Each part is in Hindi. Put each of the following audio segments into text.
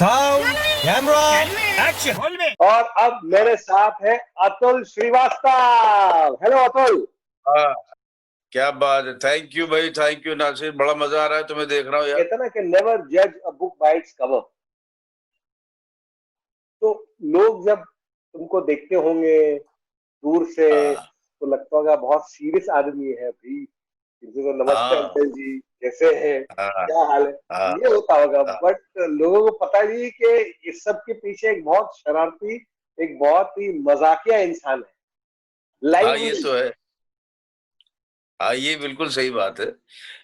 Sound camera action. और अब मेरे साथ है अतुल श्रीवास्तव। हेलो अतुल। हाँ, क्या बात है। थैंक यू भाई, थैंक यू नासिर, बड़ा मजा आ रहा है तुम्हें देख रहा हूँ यार। कहते ना कि नेवर जज a book by its cover. तो लोग जब तुमको देखते होंगे दूर से हाँ तो लगता होगा बहुत सीरियस आदमी है भाई। किसी को नमस्ते हाँ अंकल जी, कैसे हैं, हाँ क्या हाल है, हाँ ये होता होगा। हाँ बट लोगों को पता नहीं कि इस सब के पीछे एक बहुत शरारती, एक बहुत ही मजाकिया इंसान है। हाँ, लाइव ये तो है। हाँ, ये बिल्कुल सही बात है।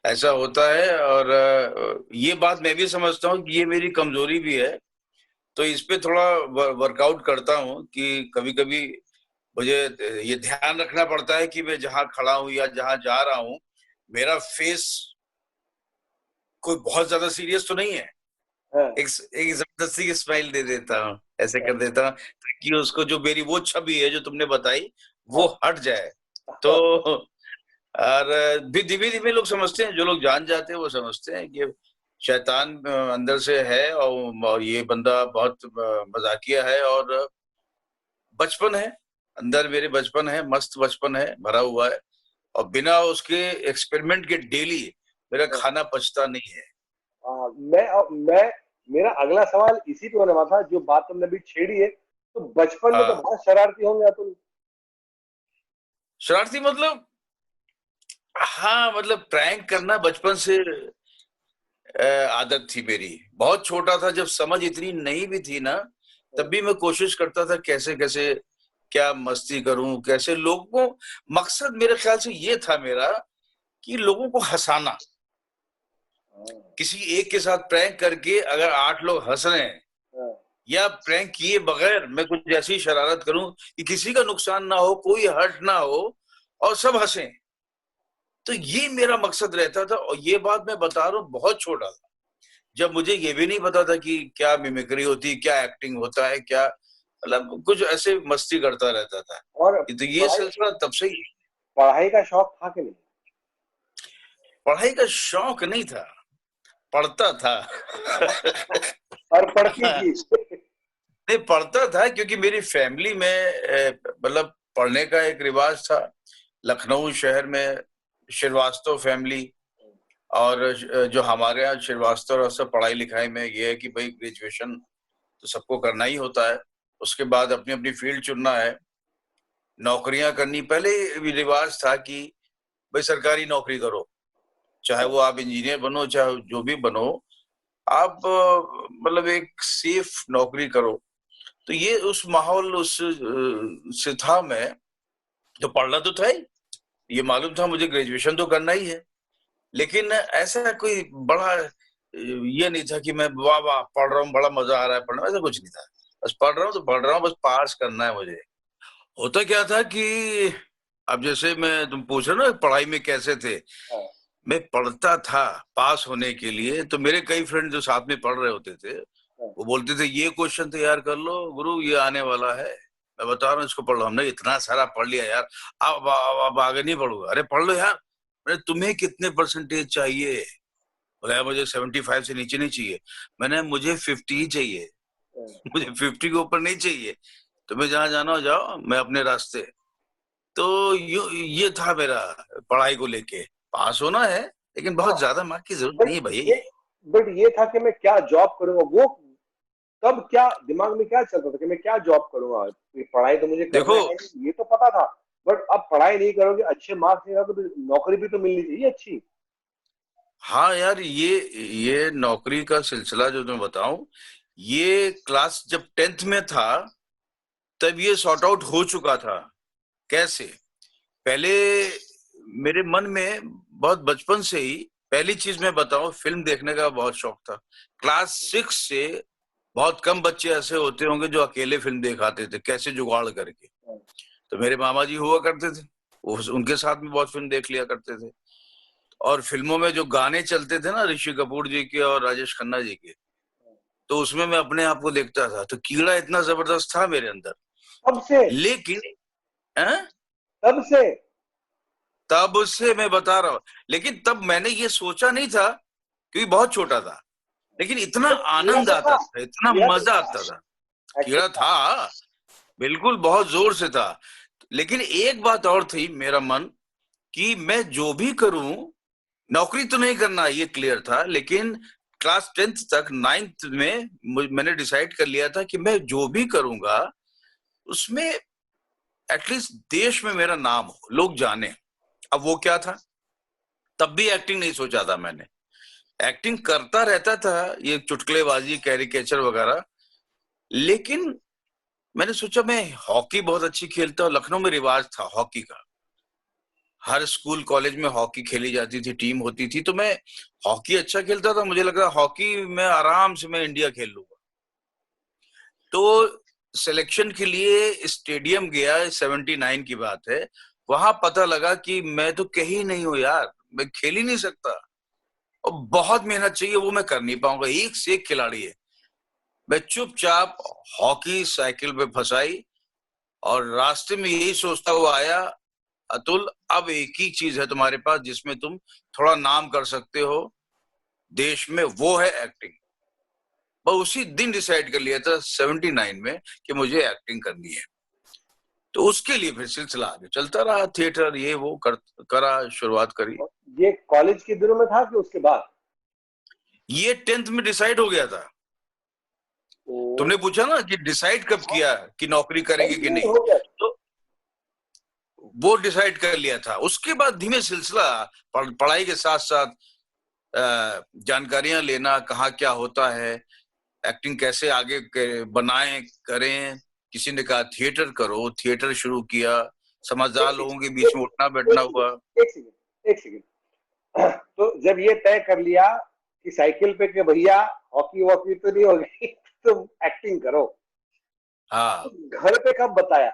ऐसा होता है और ये बात मैं भी समझता हूँ कि ये मेरी कमजोरी भी है। तो इस पे थोड़ा वर्कआउट करता हूँ कि कभी कभी मुझे ये ध्यान रखना पड़ता है कि मैं जहाँ खड़ा हूँ या जहाँ जा रहा हूँ, मेरा फेस कोई बहुत ज्यादा सीरियस तो नहीं है। हाँ, एक जबरदस्ती की स्माइल दे देता हूँ, ऐसे कर देता हूँ ताकि उसको जो मेरी वो छवि है जो तुमने बताई वो हाँ, हट जाए। तो हाँ, और भी धीमे धीमे लोग समझते हैं, जो लोग जान जाते हैं वो समझते हैं कि शैतान अंदर से है और ये बंदा बहुत मजाकिया है। और बचपन है अंदर, मेरे बचपन है, मस्त बचपन है, भरा हुआ है। और बिना उसके एक्सपेरिमेंट के डेली मेरा हाँ। खाना पचता नहीं है। मैं मेरा अगला सवाल इसी पे होने वाला था, जो बात तुमने अभी छेड़ी है। तो बचपन में तो हाँ, बहुत शरारती होंगे अतुल। शरारती मतलब, हाँ मतलब प्रैंक करना बचपन से आदत थी मेरी। बहुत छोटा था जब समझ इतनी नहीं भी थी ना, तब भी मैं कोशिश करता था कैसे कैसे क्या मस्ती करूं, कैसे लोगों को। मकसद मेरे ख्याल से ये था मेरा कि लोगों को हंसाना। हाँ, किसी एक के साथ प्रैंक करके अगर 8 लोग हंस रहे हैं, हाँ, या प्रैंक किए बगैर मैं कुछ ऐसी शरारत करूं कि किसी का नुकसान ना हो, कोई हर्ट ना हो और सब हंसें, तो ये मेरा मकसद रहता था। और ये बात मैं बता रहा हूँ बहुत छोटा था, जब मुझे ये भी नहीं पता था कि क्या मिमिक्री होती, क्या एक्टिंग होता है, क्या मतलब कुछ ऐसे मस्ती करता रहता था। और तो ये पढ़ाई सिलसिला तब से ही। पढ़ाई का शौक था कि नहीं? पढ़ाई का शौक नहीं था, पढ़ता था। और पढ़ती थी। नहीं, पढ़ता था क्योंकि मेरी फैमिली में मतलब पढ़ने का एक रिवाज था। लखनऊ शहर में श्रीवास्तव फैमिली, और जो हमारे यहाँ श्रीवास्तव और सब पढ़ाई लिखाई में ये है कि भाई ग्रेजुएशन तो सबको करना ही होता है, उसके बाद अपनी अपनी फील्ड चुनना है, नौकरियां करनी। पहले रिवाज था कि भाई सरकारी नौकरी करो, चाहे वो आप इंजीनियर बनो चाहे जो भी बनो, आप मतलब एक सेफ नौकरी करो। तो ये उस माहौल उस से था मैं, तो पढ़ना तो था ही। ये मालूम था मुझे ग्रेजुएशन तो करना ही है, लेकिन ऐसा कोई बड़ा ये नहीं था कि मैं वाह वाह पढ़ रहा हूँ, बड़ा मजा आ रहा है पढ़ने में, ऐसा कुछ नहीं था। बस पढ़ रहा हूँ तो पढ़ रहा हूँ, बस पास करना है मुझे। होता क्या था कि अब जैसे मैं, तुम पूछ रहे हो ना पढ़ाई में कैसे थे, हाँ, मैं पढ़ता था पास होने के लिए। तो मेरे कई फ्रेंड जो साथ में पढ़ रहे होते थे हाँ, वो बोलते थे ये क्वेश्चन तैयार कर लो गुरु, ये आने वाला है। मैं बता रहा हूँ इसको पढ़ लो। हमने इतना सारा पढ़ लिया यार, अब आगे नहीं पढ़ूंगा। अरे पढ़ लो यार। अरे तुम्हें कितने परसेंटेज चाहिए? बोला यार मुझे 75 से नीचे नहीं चाहिए। मैंने मुझे 50 ही चाहिए। हाँ। मुझे 50 के ऊपर नहीं चाहिए। तुम्हें जहां जाना हो जाओ, मैं अपने रास्ते। तो ये था मेरा पढ़ाई को लेके। पास होना है लेकिन बहुत हाँ, ज्यादा मार्क की जरूरत बट नहीं है भाई। ये बट ये था कि मैं क्या जॉब करूंगा। वो तब क्या दिमाग में क्या चलता था कि मैं क्या जॉब करूंगा। ये पढ़ाई तो मुझे करना देखो, है, ये तो पता था। बट अब पढ़ाई नहीं करोगे, अच्छे मार्क्स नहीं लाओगे तो नौकरी भी तो मिलनी चाहिए अच्छी। हाँ यार, ये नौकरी का सिलसिला जो मैं बताऊं, ये क्लास जब 10th में था तब ये सॉर्ट आउट हो चुका था। कैसे? पहले मेरे मन में बहुत बचपन से ही, पहली चीज मैं बताऊं, फिल्म देखने का बहुत शौक था। क्लास 6 से बहुत कम बच्चे ऐसे होते होंगे जो अकेले फिल्म देखाते थे कैसे जुगाड़ करके। तो मेरे मामा जी हुआ करते थे, वो उनके साथ में बहुत फिल्म देख लिया करते थे। और फिल्मों में जो गाने चलते थे ना ऋषि कपूर जी के और राजेश खन्ना जी के, तो उसमें मैं अपने आप को देखता था। तो कीड़ा इतना जबरदस्त था मेरे अंदर। तब से लेकिन हैं? तब से तब से मैं बता रहा हूं, लेकिन तब मैंने ये सोचा नहीं था क्योंकि बहुत छोटा था। लेकिन इतना कीड़ा आनंद तो आता था, था, इतना कीड़ा तो मजा था, आता था। कीड़ा एक्चुअली था, बिल्कुल बहुत जोर से था। लेकिन एक बात और थी, मेरा मन कि मैं जो भी करूं, नौकरी तो नहीं करना, ये क्लियर था। लेकिन क्लास 10th तक, 9th में मैंने डिसाइड कर लिया था कि मैं जो भी करूंगा उसमें एटलीस्ट देश में मेरा नाम हो, लोग जाने। अब वो क्या था, तब भी एक्टिंग नहीं सोचा था मैंने। एक्टिंग करता रहता था, ये चुटकुलेबाजी, कैरिकेचर वगैरह। लेकिन मैंने सोचा मैं हॉकी बहुत अच्छी खेलता हूँ। लखनऊ में रिवाज था हॉकी का, हर स्कूल कॉलेज में हॉकी खेली जाती थी, टीम होती थी। तो मैं हॉकी अच्छा खेलता था, मुझे लगा हॉकी में आराम से मैं इंडिया खेल लूंगा। तो सिलेक्शन के लिए स्टेडियम गया, 79 की बात है। वहां पता लगा कि मैं तो कहीं नहीं हूं यार, मैं खेल ही नहीं सकता, और बहुत मेहनत चाहिए, वो मैं कर नहीं पाऊंगा। एक से एक खिलाड़ी है। मैं चुपचाप हॉकी साइकिल पे फंसाई, और रास्ते में यही सोचता हुआ आया, अतुल अब एक ही चीज है तुम्हारे पास जिसमें तुम थोड़ा नाम कर सकते हो देश में, वो है एक्टिंग। बस उसी दिन डिसाइड कर लिया था 79 में कि मुझे एक्टिंग करनी है। तो उसके लिए फिर सिलसिला आगे चलता रहा, थिएटर ये वो करा, शुरुआत करी। ये कॉलेज के दिनों में था कि उसके बाद? ये 10th में डिसाइड हो गया था। तो तुमने पूछा ना कि डिसाइड कब किया कि नौकरी करेंगे कि नहीं, हो गया। तो वो डिसाइड कर लिया था। उसके बाद धीमे सिलसिला, पढ़ाई के साथ साथ जानकारियां लेना, कहाँ क्या होता है, एक्टिंग कैसे आगे बनाएं करें। किसी ने कहा थिएटर करो, थिएटर शुरू किया, समझदार लोगों के बीच में उठना बैठना हुआ। एक सेकंड, एक सेकंड। तो जब ये तय कर लिया कि साइकिल पे कि भैया हॉकी वॉकी तो नहीं होगी, तुम एक्टिंग करो, हाँ, घर पे कब बताया?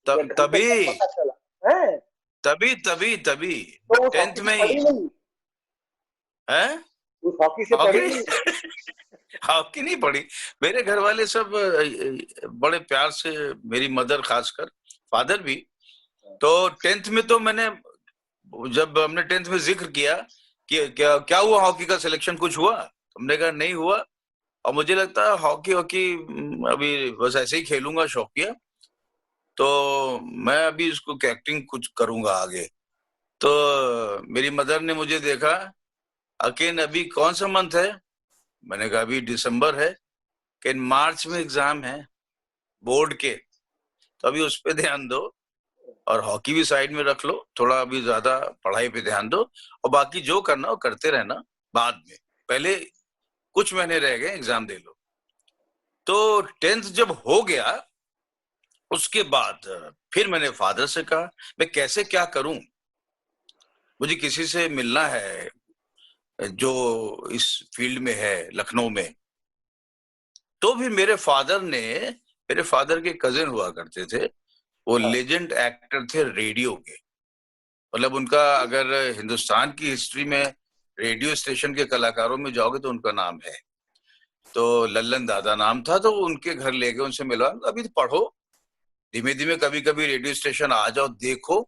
या घर पे कब तभी पता चला है? तभी तभी तभी तो उस 10th हॉकी में से ही पड़ी नहीं, है। उस हॉकी से हॉकी पड़ी नहीं। नहीं हॉकी नहीं पड़ी। मेरे घर वाले सब बड़े प्यार से, मेरी मदर खासकर, फादर भी। तो 10th में तो मैंने, जब हमने 10th में जिक्र किया कि क्या क्या हुआ, हॉकी का सिलेक्शन कुछ हुआ, हमने कहा नहीं हुआ, और मुझे लगता है हॉकी हॉकी अभी बस ऐसे ही खेलूंगा शौकिया, तो मैं अभी इसको एक्टिंग कुछ करूंगा आगे। तो मेरी मदर ने मुझे देखा, अकेन अभी कौन सा मंथ है, मैंने कहा अभी दिसंबर है, कि मार्च में एग्जाम है बोर्ड के, तो अभी उस पे ध्यान दो, और हॉकी भी साइड में रख लो, थोड़ा अभी ज्यादा पढ़ाई पे ध्यान दो, और बाकी जो करना हो करते रहना बाद में, पहले कुछ महीने रह गए एग्जाम दे लो। तो 10th जब हो गया, उसके बाद फिर मैंने फादर से कहा मैं कैसे क्या करूं, मुझे किसी से मिलना है जो इस फील्ड में है लखनऊ में। तो फिर मेरे फादर के कजिन हुआ करते थे, वो हाँ, लेजेंड एक्टर थे रेडियो के। मतलब उनका, अगर हिंदुस्तान की हिस्ट्री में रेडियो स्टेशन के कलाकारों में जाओगे तो उनका नाम है। तो लल्लन दादा नाम था, तो उनके घर ले गए, उनसे मिलवा, अभी तो पढ़ो, धीमे धीमे कभी कभी रेडियो स्टेशन आ जाओ, देखो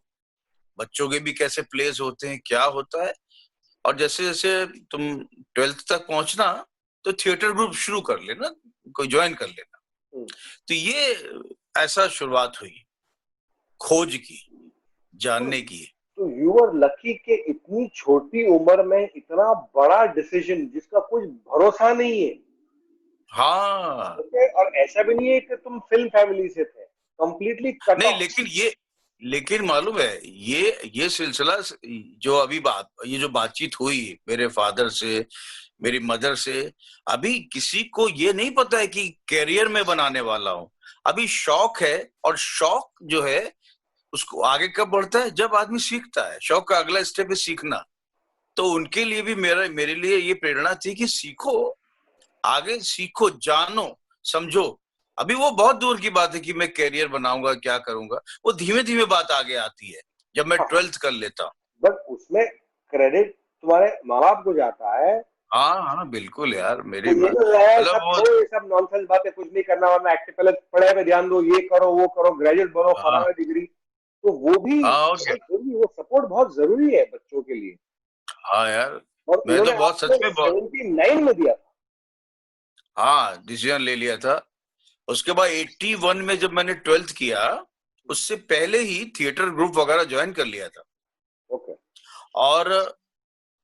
बच्चों के भी कैसे प्लेस होते हैं, क्या होता है। और जैसे जैसे तुम 12th तक पहुंचना, तो थिएटर ग्रुप शुरू कर लेना, कोई ज्वाइन कर लेना। तो ये ऐसा शुरुआत हुई खोज की, तो जानने की। तो यू आर लकी के इतनी छोटी उम्र में इतना बड़ा डिसीजन जिसका कुछ भरोसा नहीं है। हाँ, ओके, और ऐसा भी नहीं है कि तुम फिल्म फैमिली से थे, कंप्लीटली कट नहीं, ऑफ। लेकिन मालूम है, ये सिलसिला, जो अभी ये जो बातचीत हुई मेरे फादर से, मेरी मदर से, अभी किसी को ये नहीं पता है कि करियर में बनाने वाला हूं। अभी शौक है, और शौक जो है उसको आगे कब बढ़ता है, जब आदमी सीखता है। शौक का अगला स्टेप है सीखना। तो उनके लिए भी मेरे लिए ये प्रेरणा थी कि सीखो, आगे सीखो, जानो, समझो। अभी वो बहुत दूर की बात है कि मैं करियर बनाऊंगा, क्या करूंगा, वो धीमे धीमे बात आगे आती है जब मैं 12th कर लेता हूँ। बट उसमें क्रेडिट तुम्हारे माँ बाप को जाता है। हाँ हाँ, बिल्कुल यार, तो मेरी ये माँ, जो है मतलब सब वो, छोड़ो, ये सब नॉनसेंस बातें, कुछ नहीं करना, वरना एक्टिव, पहले पढ़ाई पे ध्यान दो, ये करो वो करो, ग्रेजुएट बनो, हाँ फलाना डिग्री। तो वो भी हाँ, और क्या। बहुत जरूरी, वो सपोर्ट बहुत जरूरी है बच्चों के लिए। हाँ यार, और मैं तो उन्होंने बहुत सच में बहुत 79 में दिया था। हाँ डिसीजन ले लिया था। उसके बाद 81 में जब मैंने 12th किया, उससे पहले ही थिएटर ग्रुप वगैरह ज्वाइन कर लिया था। ओके। और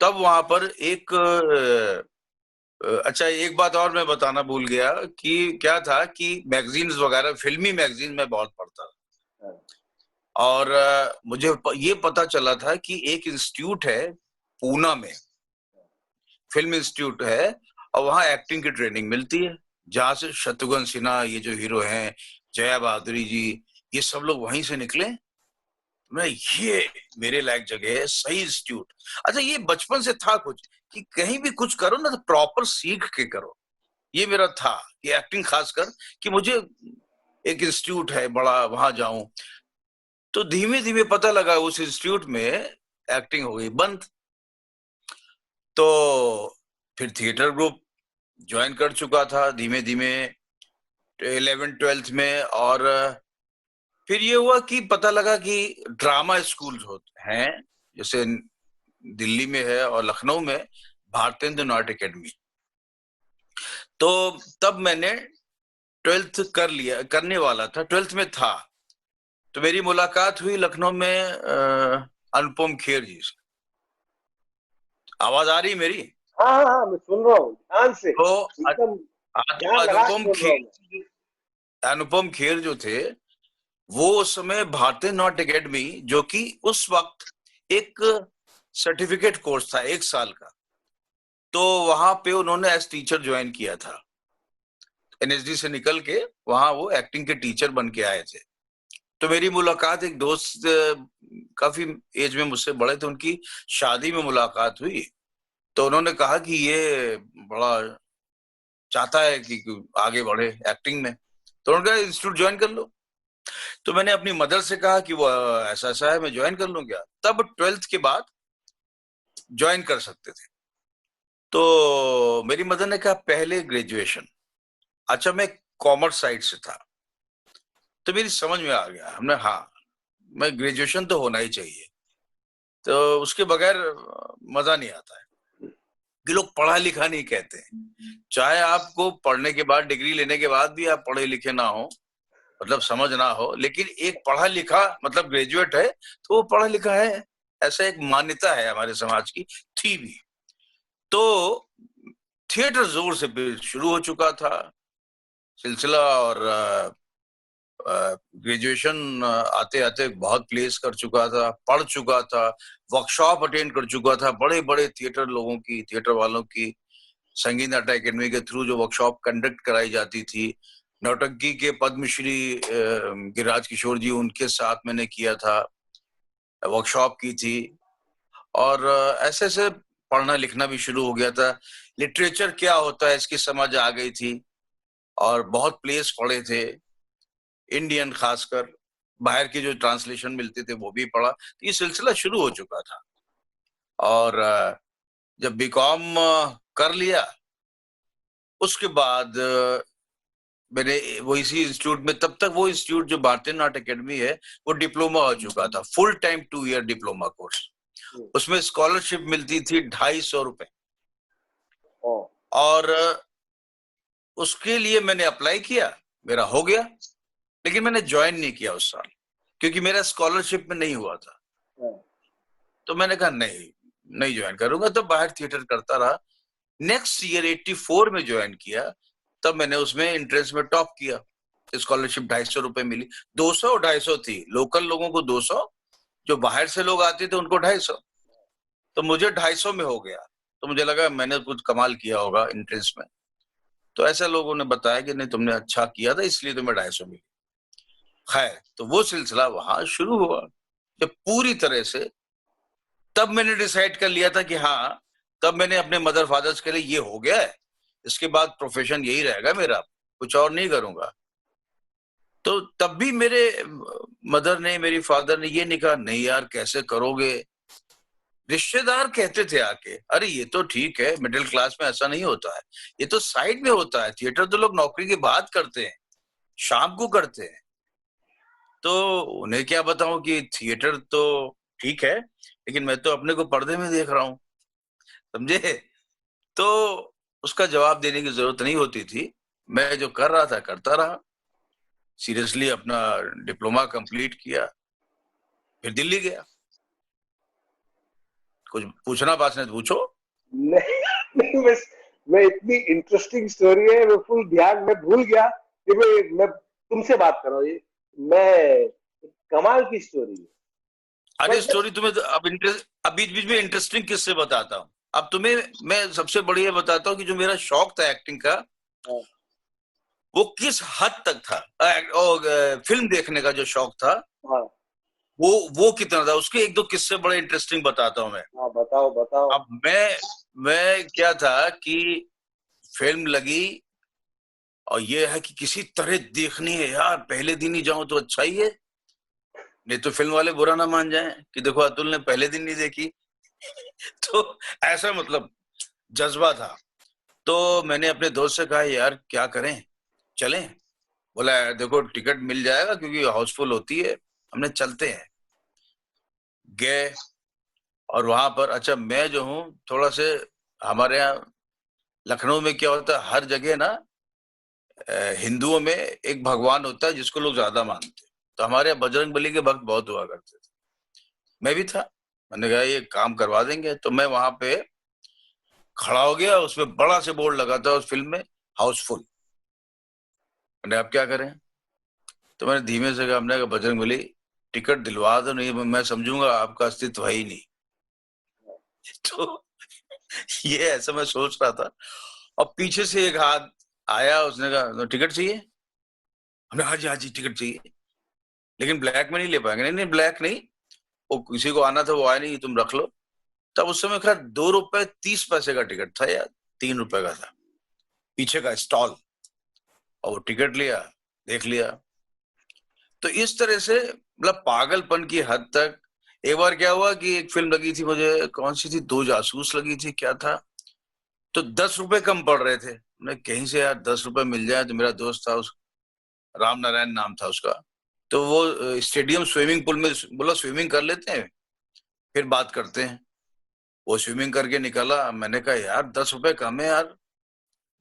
तब वहां पर एक अच्छा एक बात और मैं बताना भूल गया कि क्या था कि मैगजीन्स वगैरह, फिल्मी मैगजीन में बहुत पढ़ता था। हाँ। और मुझे ये पता चला था कि एक इंस्टीट्यूट है पूना में, फिल्म इंस्टीट्यूट है, और वहां एक्टिंग की ट्रेनिंग मिलती है, जहां से शत्रुघ्न सिन्हा, ये जो हीरो हैं, जया बहादुरी जी, ये सब लोग वहीं से निकले। मैं ये मेरे लायक जगह है, सही इंस्टीट्यूट। अच्छा ये बचपन से था कुछ कि कहीं भी कुछ करो ना तो प्रॉपर सीख के करो, ये मेरा था कि एक्टिंग खासकर कि मुझे एक इंस्टीट्यूट है बड़ा, वहां जाऊं। तो धीमे धीमे पता लगा उस इंस्टीट्यूट में एक्टिंग हो गई बंद। तो फिर थिएटर ग्रुप ज्वाइन कर चुका था धीमे धीमे 11th-12th में। और फिर ये हुआ कि पता लगा कि ड्रामा स्कूल होते हैं, जैसे दिल्ली में है और लखनऊ में भारतेंदु नाट्य अकेडमी। तो तब मैंने 12th कर लिया, करने वाला था, 12th में था। तो मेरी मुलाकात हुई लखनऊ में अनुपम खेर जी से। आवाज आ रही मेरी? हाँ हाँ हाँ, मैं सुन रहा हूँ ध्यान से, तो एकदम ध्यान लगा के अनुपम सुन रहा हूँ मैं। खेर, अनुपम खेर जो थे, वो उस समय भारतीय नाट्य अकेडमी, जो कि उस वक्त एक सर्टिफिकेट कोर्स था 1 साल का, तो वहां पे उन्होंने एज टीचर ज्वाइन किया था। एनएसडी से निकल के वहां वो एक्टिंग के टीचर बन के आए थे। तो मेरी मुलाकात एक दोस्त, काफी एज में मुझसे बड़े थे, उनकी शादी में मुलाकात हुई। तो उन्होंने कहा कि ये बड़ा चाहता है कि आगे बढ़े एक्टिंग में, तो उन्होंने कहा इंस्टीट्यूट ज्वाइन कर लो। तो मैंने अपनी मदर से कहा कि वो ऐसा ऐसा है, मैं ज्वाइन कर लूं क्या? तब 12th के बाद ज्वाइन कर सकते थे। तो मेरी मदर ने कहा पहले ग्रेजुएशन। अच्छा मैं कॉमर्स साइड से था, तो मेरी समझ में आ गया, हमने हाँ, मैं ग्रेजुएशन तो होना ही चाहिए, तो उसके बगैर मजा नहीं आता है। कि लोग पढ़ा लिखा नहीं कहते हैं, चाहे आपको पढ़ने के बाद, डिग्री लेने के बाद भी आप पढ़े लिखे ना हो, मतलब समझ ना हो, लेकिन एक पढ़ा लिखा मतलब ग्रेजुएट है तो वो पढ़ा लिखा है, ऐसा एक मान्यता है हमारे समाज की, थी भी। तो थिएटर जोर से शुरू हो चुका था सिलसिला, और ग्रेजुएशन आते आते बहुत प्लेस कर चुका था, पढ़ चुका था, वर्कशॉप अटेंड कर चुका था बड़े बड़े थिएटर लोगों की, थिएटर वालों की। संगीत नाट्य अकेडमी के थ्रू जो वर्कशॉप कंडक्ट कराई जाती थी, नौटंकी के पद्मश्री गिरिराज किशोर जी, उनके साथ मैंने किया था, वर्कशॉप की थी। और ऐसे ऐसे पढ़ना लिखना भी शुरू हो गया था, लिटरेचर क्या होता है इसकी समझ आ गई थी, और बहुत प्लेस पढ़े थे, इंडियन खासकर, बाहर के जो ट्रांसलेशन मिलते थे वो भी पढ़ा। तो ये सिलसिला शुरू हो चुका था। और जब बीकॉम कर लिया, उसके बाद मैंने वो इसी इंस्टीट्यूट में, तब तक वो इंस्टीट्यूट जो भारतीय नाट्य अकेडमी है वो डिप्लोमा हो चुका था, full time 2 year diploma course. उसमें स्कॉलरशिप मिलती थी 250 रुपए। और उसके लिए मैंने अप्लाई किया, मेरा हो गया, लेकिन मैंने ज्वाइन नहीं किया उस साल, क्योंकि मेरा स्कॉलरशिप में नहीं हुआ था। तो मैंने कहा नहीं ज्वाइन करूंगा, तो बाहर थिएटर करता रहा। नेक्स्ट ईयर 84 में ज्वाइन किया, तब मैंने उसमें एंट्रेंस में टॉप किया, स्कॉलरशिप 250 रुपए मिली। 200 250 थी, लोकल लोगों को 200, जो बाहर से लोग आते थे उनको 250। तो मुझे 250 में हो गया, तो मुझे लगा मैंने कुछ कमाल किया होगा एंट्रेंस में। तो ऐसे लोगों ने बताया कि नहीं तुमने अच्छा किया था, इसलिए तुम्हें 250 मिली। खैर, तो वो सिलसिला वहां शुरू हुआ जब पूरी तरह से, तब मैंने डिसाइड कर लिया था कि हाँ, तब मैंने अपने मदर फादर्स के लिए ये हो गया है, इसके बाद प्रोफेशन यही रहेगा मेरा, कुछ और नहीं करूंगा। तो तब भी मेरे मदर ने, मेरी फादर ने ये नहीं कहा नहीं यार कैसे करोगे। रिश्तेदार कहते थे आके, अरे ये तो ठीक है, मिडिल क्लास में ऐसा नहीं होता है, ये तो साइड में होता है, थिएटर तो लोग नौकरी के बाद करते हैं, शाम को करते हैं। तो उन्हें क्या बताऊं कि थिएटर तो ठीक है, लेकिन मैं तो अपने को पर्दे में देख रहा हूँ। समझे? तो उसका जवाब देने की जरूरत नहीं होती थी। मैं जो कर रहा था करता रहा, सीरियसली अपना डिप्लोमा कंप्लीट किया, फिर दिल्ली गया। कुछ पूछना पास ने तो पूछो। नहीं, नहीं, बस मैं इतनी इंटरेस्टिंग स्टोरी है, मैं फुल ध्यान में भूल गया कि मैं तुमसे बात कर रहा हूँ। ये मैं कमाल की स्टोरी है। अरे बट स्टोरी तुम्हें तो अब बीच बीच में इंटरेस्टिंग किससे बताता हूँ। अब तुम्हें मैं सबसे बढ़िया बताता हूँ कि जो मेरा शौक था एक्टिंग का, हाँ, वो किस हद तक था। फिल्म देखने का जो शौक था, हाँ, वो कितना था, उसके एक दो किस्से बड़े इंटरेस्टिंग बताता हूँ मैं। हाँ, बताओ बताओ। अब मैं क्या था कि फिल्म लगी, और ये है कि किसी तरह देखनी है यार, पहले दिन ही जाऊं तो अच्छा ही है, नहीं तो फिल्म वाले बुरा ना मान जाएं कि देखो अतुल ने पहले दिन नहीं देखी। तो ऐसा मतलब जज्बा था। तो मैंने अपने दोस्त से कहा यार क्या करें, चलें? बोला यार देखो टिकट मिल जाएगा क्योंकि हाउसफुल होती है, हमने चलते हैं। गए, और वहां पर अच्छा मैं जो हूँ थोड़ा से, हमारे यहाँ लखनऊ में क्या होता है, हर जगह ना हिंदुओं में एक भगवान होता है जिसको लोग ज्यादा मानते हैं। तो हमारे यहाँ बजरंग बली के भक्त बहुत हुआ करते थे, मैं भी था। मैंने कहा ये काम करवा देंगे, तो मैं वहां पे खड़ा हो गया, उसमें बड़ा से बोर्ड लगा था उस फिल्म में, हाउसफुल। मैंने अब क्या करें, तो मैंने धीमे से कहा, हमने कहा बजरंग बली टिकट दिलवा दो, नहीं मैं समझूंगा आपका अस्तित्व है ही नहीं। तो ये ऐसा मैं सोच रहा था, और पीछे से एक हाथ आया, उसने कहा तो टिकट चाहिए? हमने हाँ जी टिकट चाहिए, लेकिन ब्लैक में नहीं ले पाएंगे। नहीं नहीं ब्लैक नहीं, वो किसी को आना था वो आया नहीं, तुम रख लो। तब उस समय खैर 2 रुपए 30 पैसे का टिकट था या 3 रुपए का था, पीछे का स्टॉल, और वो टिकट लिया, देख लिया। तो इस तरह से मतलब पागलपन की हद तक। एक बार क्या हुआ कि एक फिल्म लगी थी मुझे, कौन सी थी, दो जासूस लगी थी क्या था, तो 10 रुपए कम पड़ रहे थे। मैं कहीं से यार 10 रुपए मिल जाए, तो मेरा दोस्त था, उस राम नारायण नाम था उसका, तो वो स्टेडियम स्विमिंग पूल में बोला स्विमिंग कर लेते हैं फिर बात करते हैं। वो स्विमिंग करके निकला, मैंने कहा यार 10 रुपए कम है यार।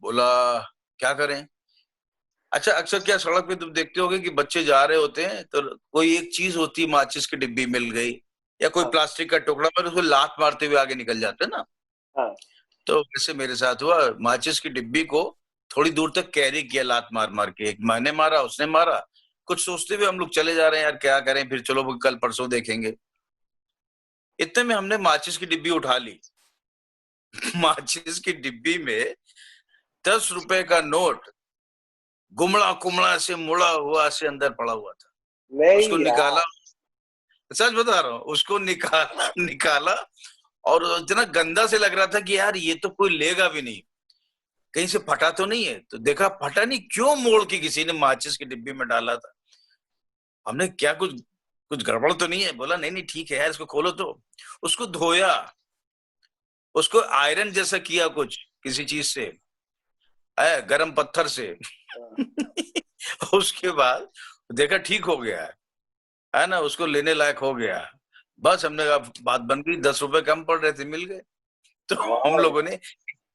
बोला क्या करें? अच्छा अक्सर क्या सड़क पे तुम देखते होगे कि बच्चे जा रहे होते हैं तो कोई एक चीज होती है, माचिस की डिब्बी मिल गई या कोई हाँ, प्लास्टिक का टुकड़ा, पर उसको लात मारते हुए आगे निकल जाते हैं ना। हाँ, तो वैसे मेरे साथ हुआ, माचिस की डिब्बी को थोड़ी दूर तक कैरी किया लात मार मार के, एक मैंने मारा उसने मारा, कुछ सोचते हुए हम लोग चले जा रहे हैं यार क्या करें, फिर चलो कल परसों देखेंगे। इतने में हमने माचिस की डिब्बी उठा ली। माचिस की डिब्बी में 10 रुपए का नोट गुमड़ा कुमड़ा से मुड़ा हुआ से अंदर पड़ा हुआ था। उसको नहीं यार। निकाला, सच बता रहा हूँ, उसको निकाला निकाला, और इतना गंदा से लग रहा था कि यार ये तो कोई लेगा भी नहीं, कहीं से फटा तो नहीं है। तो देखा फटा नहीं, क्यों मोड़ के किसी ने माचिस की डिब्बी में डाला था। हमने क्या कुछ कुछ गड़बड़ तो नहीं है? बोला नहीं नहीं ठीक है यार, इसको खोलो। तो उसको धोया, उसको आयरन जैसा किया कुछ किसी चीज से, है गरम पत्थर से। हाँ, उसके बाद देखा ठीक हो गया है ना, उसको लेने लायक हो गया। बस हमने कहा बात बन गई, 10 रुपए कम पड़ रहे थे, मिल गए। तो हम वाह, लोगों ने,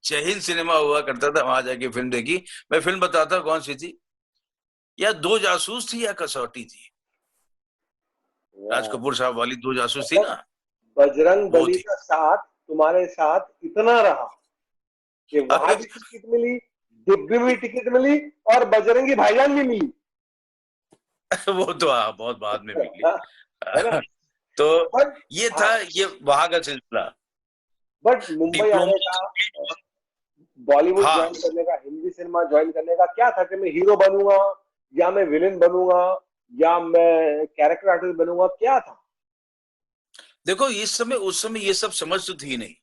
जय हिंद सिनेमा हुआ करता था, वहां जाके फिल्म देखी। मैं फिल्म बताता कौन सी थी, या दो जासूस थी या कसौटी थी, राज वाह। कपूर साहब वाली दो जासूस थी मतलब ना, बजरंग वो बली थी। का साथ तुम्हारे साथ इतना रहा कि वहां अरे भी टिकट मिली, डिब्बी में टिकट मिली, और बजरंगी भाईजान भी मिली। वो तो हाँ बहुत बाद में मिली। है ना? तो बट ये हाँ, था, ये वहां का सिलसिला। बट मुंबई आने डिप्लोमा का, बॉलीवुड हाँ ज्वाइन करने का, हिंदी सिनेमा ज्वाइन करने का क्या था कि मैं हीरो बनूंगा, या मैं विलेन बनूंगा, या मैं कैरेक्टर आर्टिस्ट बनूंगा, क्या था? देखो इस समय उस समय ये सब समझ तो थी नहीं,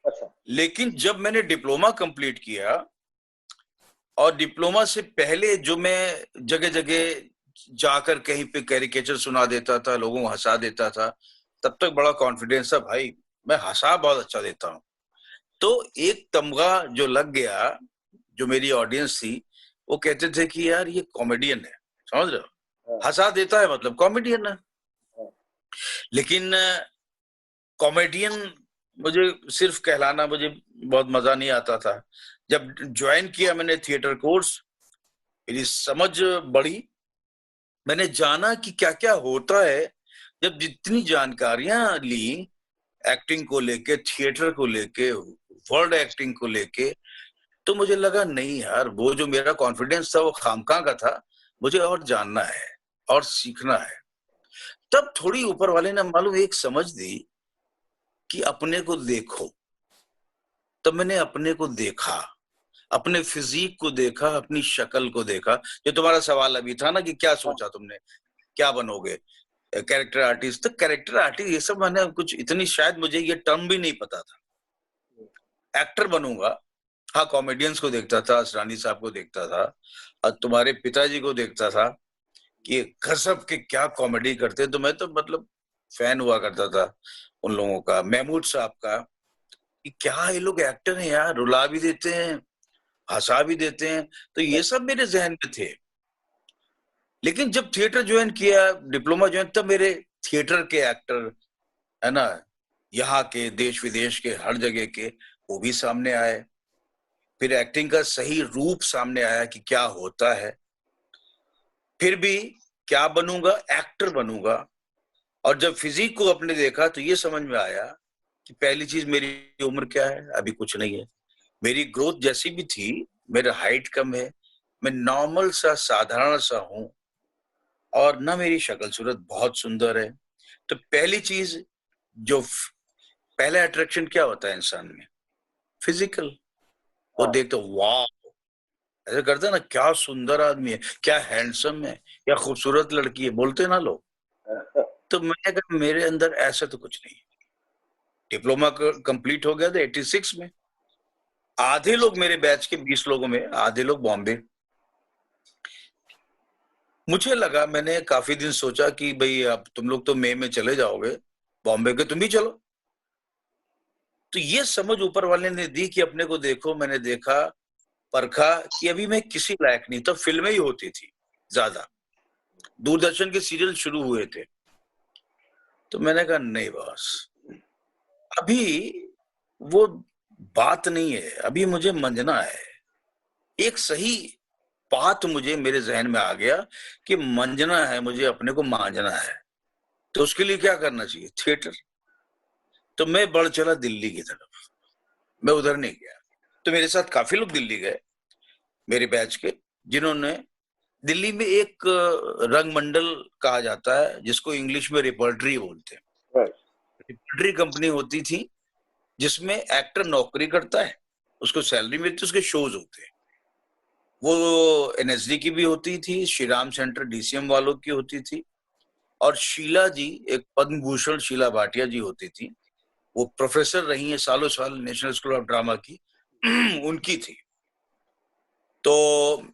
अच्छा। लेकिन जब मैंने डिप्लोमा कंप्लीट किया, और डिप्लोमा से पहले जो मैं जगह जगह जाकर कहीं पे कैरिकेचर सुना देता था, लोगों को हंसा देता था, तब तक बड़ा कॉन्फिडेंस था भाई, मैं हंसा बहुत अच्छा देता हूँ। तो एक तमगा जो लग गया, जो मेरी ऑडियंस थी, वो कहते थे कि यार ये कॉमेडियन है, समझ रहे हो, हाँ, हंसा देता है मतलब कॉमेडियन है। हाँ, लेकिन कॉमेडियन मुझे सिर्फ कहलाना मुझे बहुत मजा नहीं आता था। जब ज्वाइन किया मैंने थिएटर कोर्स, मेरी समझ बढ़ी, मैंने जाना कि क्या क्या होता है। जब जितनी जानकारियां ली एक्टिंग को लेके, थिएटर को लेके, वर्ल्ड एक्टिंग को लेके, तो मुझे लगा नहीं यार, वो जो मेरा कॉन्फिडेंस था वो खामखा का था, मुझे और जानना है और सीखना है। तब थोड़ी ऊपर वाले ने मालूम एक समझ दी कि अपने को देखो। तब मैंने अपने को देखा, अपने फिजिक को देखा, अपनी शक्ल को देखा। जो तुम्हारा सवाल अभी था ना कि क्या सोचा तुमने, क्या बनोगे, कैरेक्टर आर्टिस्ट। तो कैरेक्टर आर्टिस्ट ये सब मैंने कुछ इतनी, शायद मुझे ये टर्म भी नहीं पता था। एक्टर बनूंगा, हाँ कॉमेडियंस को देखता था, असरानी साहब को देखता था और तुम्हारे पिताजी को देखता था कि गजब के क्या कॉमेडी करते। तो मैं तो मतलब फैन हुआ करता था उन लोगों का, महमूद साहब का, कि क्या ये लोग एक्टर हैं यार, रुला भी देते हैं, हंसा भी देते हैं। तो ये सब मेरे जहन में थे। लेकिन जब थिएटर ज्वाइन किया, डिप्लोमा ज्वाइन, तब मेरे थिएटर के एक्टर है ना, यहाँ के, देश विदेश के, हर जगह के, वो भी सामने आए। फिर एक्टिंग का सही रूप सामने आया कि क्या होता है। फिर भी क्या बनूंगा, एक्टर बनूंगा। और जब फिजिक को अपने देखा तो ये समझ में आया कि पहली चीज, मेरी उम्र क्या है, अभी कुछ नहीं है। मेरी ग्रोथ जैसी भी थी, मेरा हाइट कम है, मैं नॉर्मल सा साधारण सा हूं, और ना मेरी शक्ल सूरत बहुत सुंदर है। तो पहली चीज जो पहला अट्रैक्शन क्या होता है इंसान में, फिजिकल। वो देखते वाह, ऐसे करते हैं ना, क्या सुंदर आदमी है, क्या हैंडसम है, क्या खूबसूरत लड़की है, बोलते हैं ना लोग। तो मैंने कहा मेरे अंदर ऐसा तो कुछ नहीं। डिप्लोमा कंप्लीट हो गया था 86 में। आधे लोग मेरे बैच के 20 लोगों में, आधे लोग बॉम्बे। मुझे लगा, मैंने काफी दिन सोचा कि भाई अब तुम लोग तो मई में चले जाओगे बॉम्बे के, तुम भी चलो। तो ये समझ ऊपर वाले ने दी कि अपने को देखो। मैंने देखा, परखा कि अभी मैं किसी लायक नहीं। तो फिल्में ही होती थी ज्यादा, दूरदर्शन के सीरियल शुरू हुए थे। तो मैंने कहा नहीं बॉस, अभी वो बात नहीं है, अभी मुझे मंजना है। एक सही बात मुझे मेरे जहन में आ गया कि मंजना है, मुझे अपने को मांझना है। तो उसके लिए क्या करना चाहिए, थिएटर। तो मैं बढ़ चला दिल्ली की तरफ, मैं उधर नहीं गया। तो मेरे साथ काफी लोग दिल्ली गए मेरे बैच के, जिन्होंने दिल्ली में एक रंग मंडल कहा जाता है, जिसको इंग्लिश में रिपर्टरी बोलते हैं। रिपर्टरी कंपनी होती थी जिसमें एक्टर नौकरी करता है, उसको सैलरी मिलती है, उसके शोज होते हैं। वो एनएसडी की भी होती थी, श्री राम सेंटर डीसीएम वालों की होती थी, और शीला जी, एक पद्म भूषण शीला भाटिया जी होती थी, वो प्रोफेसर रही है सालों साल नेशनल स्कूल ऑफ ड्रामा की, उनकी थी। तो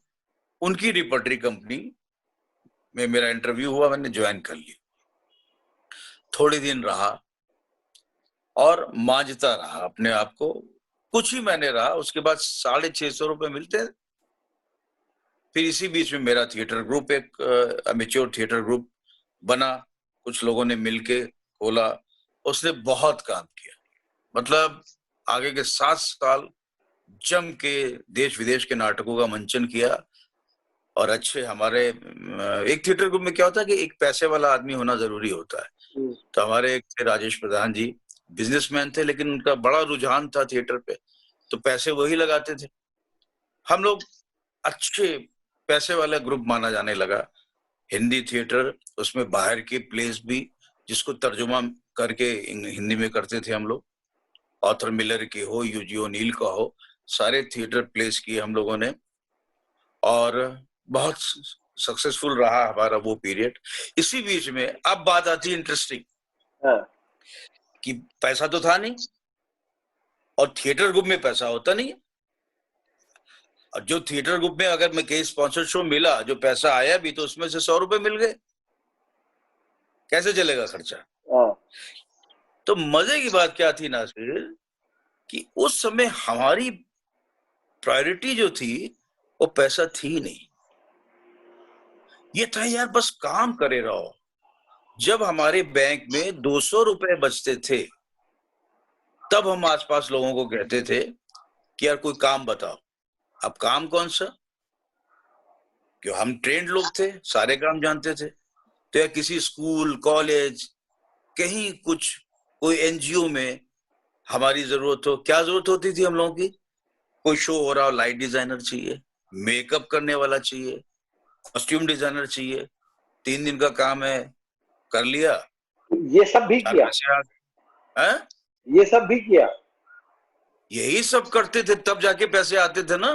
उनकी रिपर्टरी कंपनी में मेरा इंटरव्यू हुआ, मैंने ज्वाइन कर लिया। थोड़े दिन रहा और मांझता रहा अपने आप को, कुछ ही महीने रहा, उसके बाद 650 मिलते। फिर इसी बीच में मेरा थिएटर ग्रुप, एक अमेच्योर थिएटर ग्रुप बना, कुछ लोगों ने मिलके खोला। उसने बहुत काम किया, मतलब आगे के 7 साल जम के देश विदेश के नाटकों का मंचन किया। और अच्छे हमारे एक थिएटर ग्रुप में क्या होता है कि एक पैसे वाला आदमी होना जरूरी होता है। तो हमारे एक थे राजेश प्रधान जी, बिजनेसमैन थे, लेकिन उनका बड़ा रुझान था थिएटर पे, तो पैसे वही लगाते थे। हम लोग अच्छे पैसे वाला ग्रुप माना जाने लगा। हिंदी थिएटर, उसमें बाहर की प्लेस भी, जिसको तर्जुमा करके हिंदी में करते थे हम लोग, ऑथर मिलर की हो, यूजी ओनील का हो, सारे थिएटर प्लेस किए हम लोगों ने। और बहुत सक्सेसफुल रहा हमारा वो पीरियड। इसी बीच में अब बात आती है इंटरेस्टिंग, कि पैसा तो था नहीं, और थिएटर ग्रुप में पैसा होता नहीं है। और जो थिएटर ग्रुप में अगर मैं कहीं स्पॉन्सर शो मिला, जो पैसा आया भी, तो उसमें से 100 रुपए मिल गए, कैसे चलेगा खर्चा। तो मजे की बात क्या थी नासिर, कि उस समय हमारी प्रायोरिटी जो थी वो पैसा थी नहीं, ये था यार बस काम करे रहो। जब हमारे बैंक में 200 रुपए बचते थे, तब हम आसपास लोगों को कहते थे कि यार कोई काम बताओ। अब काम कौन सा, क्यों हम ट्रेंड लोग थे, सारे काम जानते थे। तो या किसी स्कूल कॉलेज कहीं कुछ कोई एनजीओ में हमारी जरूरत हो, क्या जरूरत होती थी हम लोगों की, कोई शो हो रहा हो, लाइट डिजाइनर चाहिए, मेकअप करने वाला चाहिए, कॉस्ट्यूम डिजाइनर चाहिए, 3 दिन का काम है, कर लिया, ये सब भी 4 किया, पैसे आ गए। हैं? ये सब भी किया। यही सब करते थे, तब जाके पैसे आते थे ना।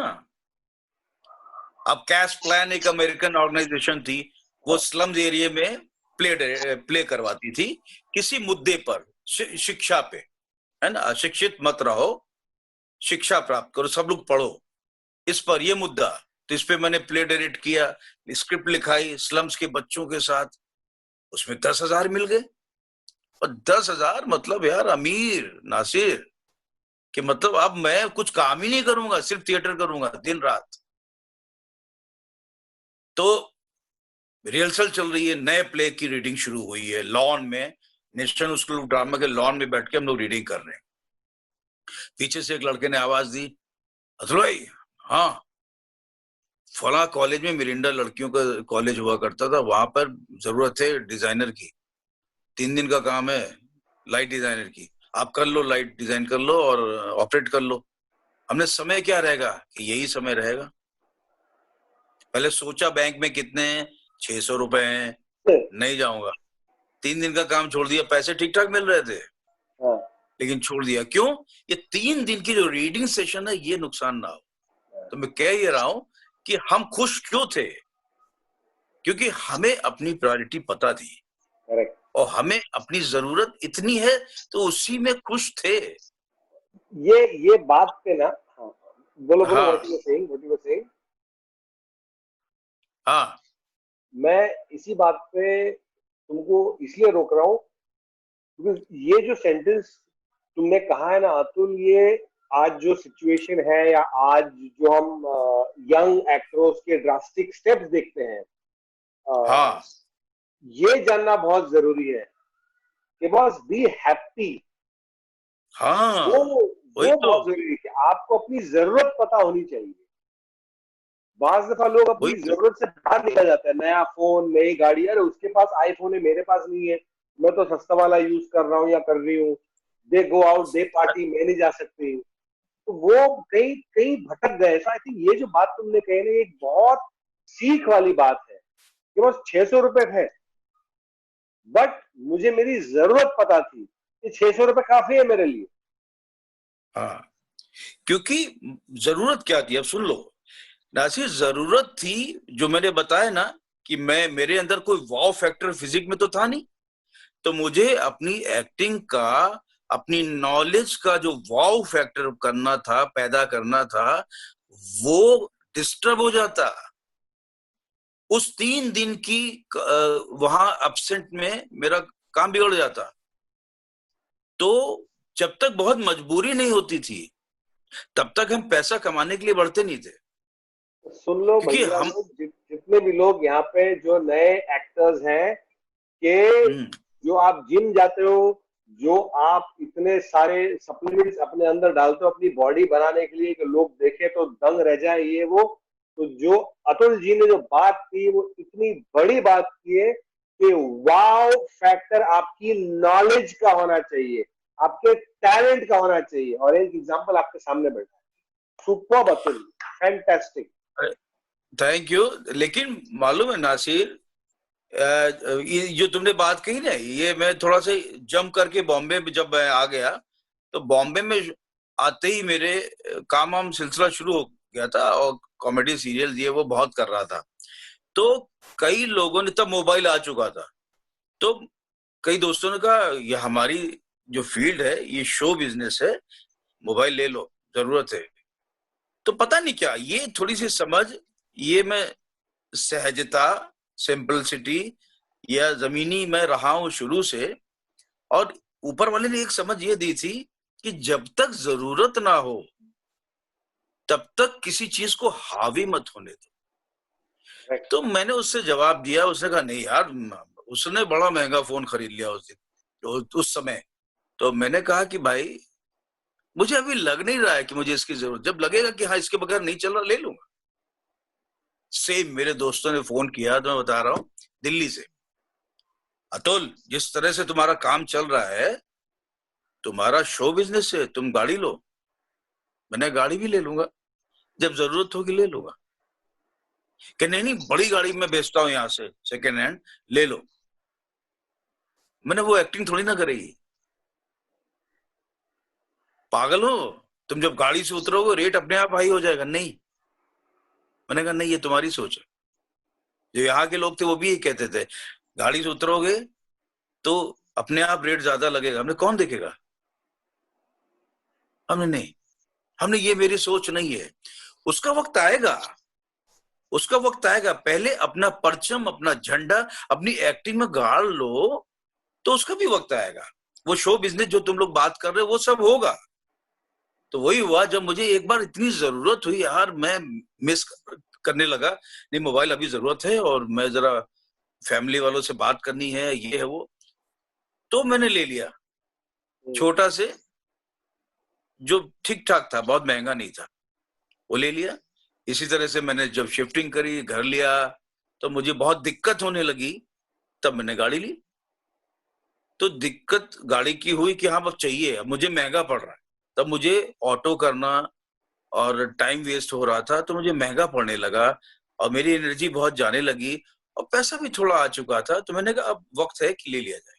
अब कैश प्लान एक अमेरिकन ऑर्गेनाइजेशन थी, वो स्लम्स एरिया में प्ले करवाती थी किसी मुद्दे पर, शिक्षा पे, है ना, अशिक्षित मत रहो, शिक्षा प्राप्त करो, सब लोग पढ़ो, इस पर ये मुद्दा। तो इस पे मैंने प्ले डायरेक्ट किया, स्क्रिप्ट लिखाई स्लम्स के बच्चों के साथ, उसमें 10,000 मिल गए। और 10,000 मतलब यार अमीर नासिर, कि मतलब अब मैं कुछ काम ही नहीं करूंगा, सिर्फ थिएटर करूंगा दिन रात। तो रिहर्सल चल रही है, नए प्ले की रीडिंग शुरू हुई है लॉन में, नेशनल स्कूल ऑफ ड्रामा के लॉन में बैठ के हम लोग रीडिंग कर रहे हैं। पीछे से एक लड़के ने आवाज दी, अतुल भाई, हाँ, फला कॉलेज में मिरिंडा लड़कियों का कॉलेज हुआ करता था, वहां पर जरूरत है डिजाइनर की, 3 दिन का काम है लाइट डिजाइनर की, आप कर लो, लाइट डिजाइन कर लो और ऑपरेट कर लो। हमने समय क्या रहेगा, कि यही समय रहेगा। पहले सोचा बैंक में कितने हैं, 600 रुपए हैं, नहीं जाऊंगा। 3 दिन का काम छोड़ दिया, पैसे ठीक ठाक मिल रहे थे, हाँ। लेकिन छोड़ दिया। क्यों? ये 3 दिन की जो रीडिंग सेशन है, ये नुकसान ना हो। तो मैं कह ये रहा हूं कि हम खुश क्यों थे, क्योंकि हमें अपनी प्रायोरिटी पता थी, करेक्ट। और हमें अपनी जरूरत इतनी है, तो उसी में खुश थे। ये बात पे ना, हाँ, बोलो बोलो, हाँ what you saying, what you saying. हाँ मैं इसी बात पे तुमको इसलिए रोक रहा हूँ क्योंकि ये जो सेंटेंस तुमने कहा है ना अतुल, ये आज जो सिचुएशन है या आज जो हम यंग एक्टर्स के ड्रास्टिक स्टेप्स देखते हैं, हाँ ये जानना बहुत जरूरी है कि बॉस बी हैप्पी। हाँ, वो वही वो तो, बहुत जरूरी है कि आपको अपनी जरूरत पता होनी चाहिए। बाज दफा लोग वही अपनी तो। जरूरत से बाहर निकल जाता है, नया फोन नई गाड़ी, अरे उसके पास आईफोन है मेरे पास नहीं है, मैं तो सस्ता वाला यूज कर रहा हूँ या कर रही हूँ, दे गो आउट दे पार्टी, मैं नहीं जा सकती। तो वो कहीं कहीं भटक गए। आई थिंक ये जो बात तुमने कही ना, एक बहुत सीख वाली बात है कि बस 600 रुपए है, बट मुझे मेरी जरूरत पता थी कि 600 रुपए काफी है मेरे लिए। हाँ, क्योंकि जरूरत क्या थी, अब सुन लो नासिर, जरूरत थी जो मैंने बताया ना, कि मेरे अंदर कोई वाव फैक्टर फिजिक में तो था नहीं, तो मुझे अपनी एक्टिंग का, अपनी नॉलेज का जो वाव फैक्टर करना था, पैदा करना था, वो डिस्टर्ब हो जाता उस 3 दिन की वहां एब्सेंट में, मेरा काम बिगड़ जाता। तो जब तक बहुत मजबूरी नहीं होती थी, तब तक हम पैसा कमाने के लिए बढ़ते नहीं थे, सुन लो क्योंकि भैया हम लोग, जितने भी लोग यहाँ पे जो नए एक्टर्स हैं, कि जो आप जिम जाते हो, जो आप इतने सारे सप्लीमेंट्स अपने अंदर डालते हो अपनी बॉडी बनाने के लिए कि लोग देखे तो दंग रह जाए ये वो, तो जो अतुल जी ने जो बात की वो इतनी बड़ी बात की है कि वाव फैक्टर आपकी नॉलेज का होना चाहिए, आपके टैलेंट का होना चाहिए। और एक एग्जांपल आपके सामने बैठा है, super Atul, fantastic. Thank you. लेकिन मालूम है नासिर, ये जो तुमने बात कही ना, ये मैं थोड़ा सा जंप करके बॉम्बे में जब मैं आ गया, तो बॉम्बे में आते ही मेरे काम वाम सिलसिला शुरू हो गया था, और कॉमेडी सीरियल ये वो बहुत कर रहा था। तो कई लोगों ने, तब मोबाइल आ चुका था, तो कई दोस्तों ने कहा ये हमारी जो फील्ड है ये शो बिजनेस है, मोबाइल ले लो, जरूरत है। तो पता नहीं क्या, ये थोड़ी सी समझ, ये मैं सहजता, सिंपलिसिटी, या जमीनी मैं रहा हूं शुरू से, और ऊपर वाले ने एक समझ ये दी थी कि जब तक जरूरत ना हो तब तक किसी चीज को हावी मत होने दो। तो मैंने उससे जवाब दिया, उसने कहा नहीं यार, उसने बड़ा महंगा फोन खरीद लिया उस दिन, उस समय। तो मैंने कहा कि भाई मुझे अभी लग नहीं रहा है कि मुझे इसकी जरूरत, जब लगेगा कि हाँ इसके बगैर नहीं चल रहा ले लूंगा। सेम मेरे दोस्तों ने फोन किया, तो मैं बता रहा हूँ दिल्ली से, अतुल जिस तरह से तुम्हारा काम चल रहा है, तुम्हारा शो बिजनेस है, तुम गाड़ी लो। मैंने गाड़ी भी ले लूंगा, जब जरूरत होगी ले लूंगा। कि नहीं नहीं बड़ी गाड़ी में बेचता हूं यहाँ से सेकेंड हैंड, ले लो। मैंने वो एक्टिंग थोड़ी ना करेगी, पागल हो तुम, जब गाड़ी से उतरोगे रेट अपने आप हाई हो जाएगा। नहीं, मैंने कहा नहीं ये तुम्हारी सोच है। जो यहाँ के लोग थे वो भी यही कहते थे, गाड़ी से उतरोगे तो अपने आप रेट ज्यादा लगेगा। हमने कौन देखेगा, हमने नहीं, हमने ये मेरी सोच नहीं है। उसका वक्त आएगा, उसका वक्त आएगा। पहले अपना परचम, अपना झंडा, अपनी एक्टिंग में गाड़ लो, तो उसका भी वक्त आएगा। वो शो बिजनेस जो तुम लोग बात कर रहे हो वो सब होगा। तो वही हुआ, जब मुझे एक बार इतनी जरूरत हुई यार, मैं मिस करने लगा, नहीं मोबाइल अभी जरूरत है और मैं जरा फैमिली वालों से बात करनी है, ये है वो, तो मैंने ले लिया छोटा से, जो ठीक ठाक था, बहुत महंगा नहीं था, वो ले लिया। इसी तरह से मैंने जब शिफ्टिंग करी, घर लिया, तो मुझे बहुत दिक्कत होने लगी, तब मैंने गाड़ी ली। तो दिक्कत गाड़ी की हुई कि हाँ अब चाहिए, अब मुझे महंगा पड़ रहा है। तब मुझे ऑटो करना और टाइम वेस्ट हो रहा था, तो मुझे महंगा पड़ने लगा और मेरी एनर्जी बहुत जाने लगी और पैसा भी थोड़ा आ चुका था। तो मैंने कहा अब वक्त है कि ले लिया जाए,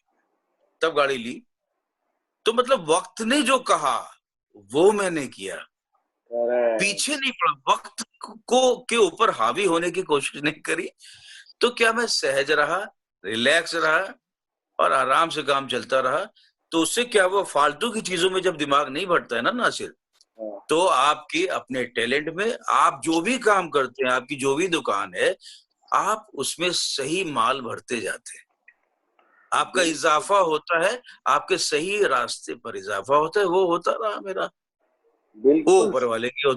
तब गाड़ी ली। तो मतलब वक्त ने जो कहा वो मैंने किया, पीछे नहीं पड़ा, वक्त को के ऊपर हावी होने की कोशिश नहीं करी। तो क्या मैं सहज रहा, रिलैक्स रहा और आराम से काम चलता रहा। तो उससे क्या हुआ, फालतू की चीजों में जब दिमाग नहीं बढ़ता है ना नासिर, तो आपके अपने टैलेंट में, आप जो भी काम करते हैं, आपकी जो भी दुकान है, आप उसमें सही माल भरते जाते हैं, आपका इजाफा होता है, आपके सही रास्ते पर इजाफा होता है। वो होता रहा मेरा, वो ऊपर वाले की और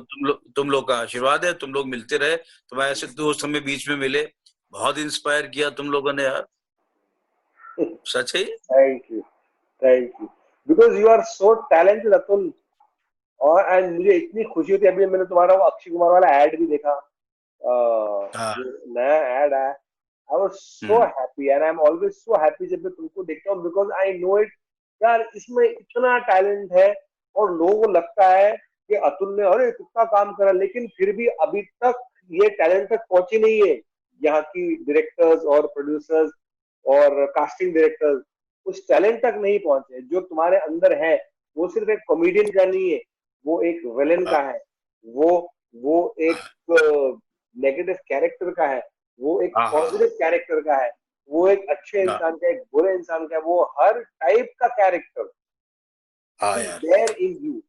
तुम लोग का आशीर्वाद है। तुम लोग मिलते रहे, तुम्हारे ऐसे दोस्त हमें बीच में मिले, बहुत इंस्पायर किया तुम लोगों ने यार, सच है। Thank you because you are so talented Atul. और एंड मुझे इतनी खुशी होती है, अभी मैंने तुम्हारा वो अक्षय कुमार वाला एड भी देखा, नया एड है। I was so happy and I am always so happy जब मैं तुमको देखता हूँ, बिकॉज आई नो इट यार, इसमें इतना टैलेंट है और लोगों को लगता है कि अतुल ने अरे कितना काम करा, लेकिन फिर भी अभी तक ये टैलेंट तक पहुंची नहीं है। यहाँ की डायरेक्टर्स और प्रोड्यूसर्स और कास्टिंग डायरेक्टर्स उस टैलेंट तक नहीं पहुंचे जो तुम्हारे अंदर है। वो सिर्फ एक कॉमेडियन का नहीं है, वो एक विलेन का है, वो एक नेगेटिव कैरेक्टर का है, वो एक पॉजिटिव कैरेक्टर का है, वो एक अच्छे इंसान का, एक बुरे इंसान का है, वो हर टाइप का character there in you